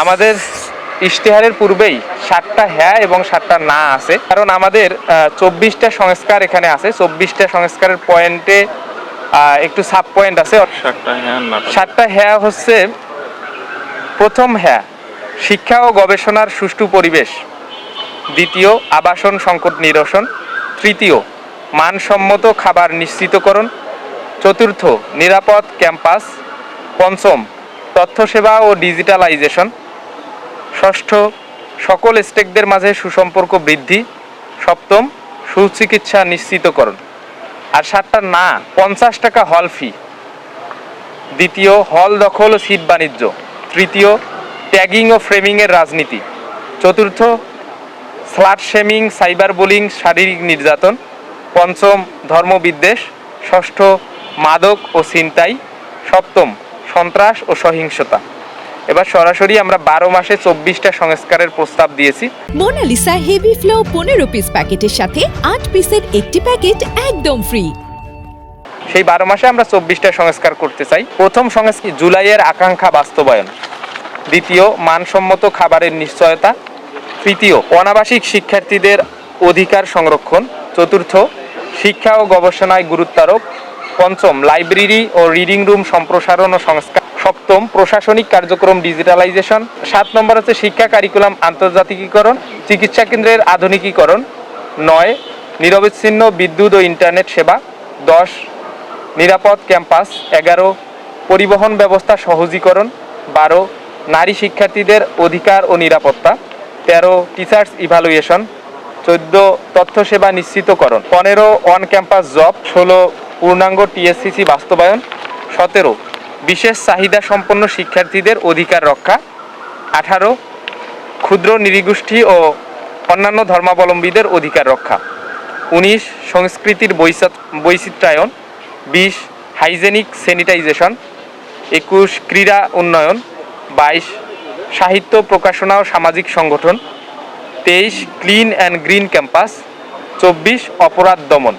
আমাদের ইশতেহারের পূর্বেই 7টা হ্যাঁ এবং 7টা না আছে, কারণ আমাদের 24টা সংস্কার এখানে আছে। 24টা সংস্কারের পয়েন্টে একটু সাব পয়েন্ট আছে। 7টা হ্যাঁ হচ্ছে: প্রথম হ্যাঁ, শিক্ষা ও গবেষণার সুষ্ঠু পরিবেশ। দ্বিতীয়, আবাসন সংকট নিরসন। তৃতীয়, মানসম্মত খাবার নিশ্চিতকরণ। চতুর্থ, নিরাপদ ক্যাম্পাস। পঞ্চম, তথ্যসেবা ও ডিজিটালাইজেশন। ষষ্ঠ, সকল স্টেকদের মাঝে সুসম্পর্ক বৃদ্ধি। সপ্তম, সুচিকিৎসা নিশ্চিতকরণ। আর 7টা না: 50 টাকা হল ফি। দ্বিতীয়, হল দখল ও সিট বাণিজ্য। তৃতীয়, ট্যাগিং ও ফ্রেমিংয়ের রাজনীতি। চতুর্থ, স্লাট শেমিং, সাইবার বুলিং, শারীরিক নির্যাতন। পঞ্চম, ধর্মবিদ্বেষ। ষষ্ঠ, মাদক ও ছিনতাই। সপ্তম, সন্ত্রাস ও সহিংসতা। এবার সরাসরি আমরা 12 মাসে 24টা সংস্কারের প্রস্তাব দিয়েছি। মোনালিসা হেভি ফ্লো 15 পিস প্যাকেটের সাথে 8 পিসের একটি প্যাকেট একদম ফ্রি। সেই 12 মাসে আমরা 24টা সংস্কার করতে চাই। প্রথম সংস্কার জুলাইয়ের আকাঙ্ক্ষা বাস্তবায়ন। দ্বিতীয়, মানসম্মত খাবারের নিশ্চয়তা। তৃতীয়, অনাবাসিক শিক্ষার্থীদের অধিকার সংরক্ষণ। চতুর্থ, শিক্ষা ও গবেষণায় গুরুত্বারোপ। পঞ্চম, লাইব্রেরি ও রিডিং রুম সম্প্রসারণ ও সংস্কার। সপ্তম, প্রশাসনিক কার্যক্রম ডিজিটালাইজেশন। 7 নম্বর হচ্ছে শিক্ষা কারিকুলাম আন্তর্জাতিকীকরণ। চিকিৎসা কেন্দ্রের আধুনিকীকরণ। 9, নিরবিচ্ছিন্ন বিদ্যুৎ ও ইন্টারনেট সেবা। 10, নিরাপদ ক্যাম্পাস। 11, পরিবহন ব্যবস্থা সহজীকরণ। 12, নারী শিক্ষার্থীদের অধিকার ও নিরাপত্তা। 13, টিচার্স ইভ্যালুয়েশন। 14, তথ্য সেবা নিশ্চিতকরণ। 15, অন ক্যাম্পাস জব। 16, পূর্ণাঙ্গ টিএসসিসি বাস্তবায়ন। 17, বিশেষ চাহিদা সম্পন্ন শিক্ষার্থীদের অধিকার রক্ষা। 18, ক্ষুদ্র নৃগোষ্ঠী ও অন্যান্য ধর্মাবলম্বীদের অধিকার রক্ষা। 19, সংস্কৃতির বৈচিত্র্যায়ন। 20, হাইজেনিক স্যানিটাইজেশন। 21, ক্রীড়া উন্নয়ন। 22, সাহিত্য প্রকাশনা ও সামাজিক সংগঠন। 23, ক্লিন অ্যান্ড গ্রিন ক্যাম্পাস। 24, অপরাধ দমন।